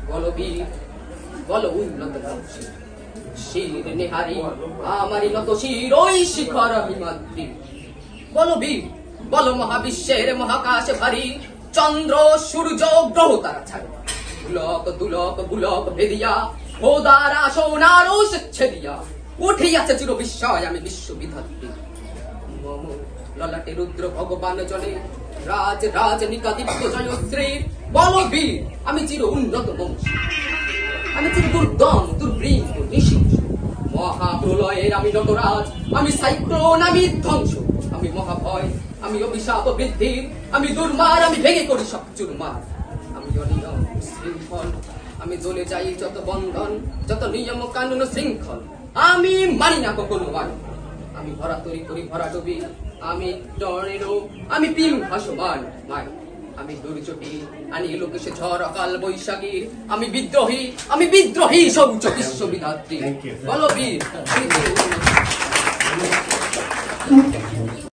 বলো বীর, বলো উন্নত বংশী, শির নিহারি আমারি নত শির ওই শিখর হিমাদ্রি। বলো বীর, বলো মহাবিশ্বের মহাকাশ ভারী, চন্দ্র সূর্য গ্রহ তারা ছাড়ে, পুলক দুলক বুলক ভেদিয়া খোদার আসনার ছেদিয়া উঠিয়াছে চির বিস্ময় আমি বিশ্ববিধাত্রী। মম ললাটে রুদ্র ভগবান জলে রাজ রাজনিকা দীপ্ত জয়শ্রীর। বলো বীর, আমি চির উন্নত বংশী, আমি চির দুর্দম দুর্বৃঙ্গ নিশিংস, মহাপ্রলয়ের আমি নটরাজ, আমি সাইক্লোন, আমি ধ্বংস, আমি মহাভয়, আমি অভিশাপ বৃদ্ধির, আমি দুর্মার, আমি ভেঙে করি সব চুরমার, আমি অনিয়ম শৃঙ্খল, আমি জ্বলে যাই যত বন্ধন, যত নিয়ম কানুন শৃঙ্খল, আমি মানি না কখনো মানি, আমি ভরা তরি করি ভরা ডুবি, আমি টর্নেডো, আমি পিম ভাসমান মাই, আমি দুর্যোগী আনি লোকেশে ঝড় অকাল বৈশাখীর, আমি বিদ্রোহী শৌচ বিশ্ববিধাত্রী। বলো বীর,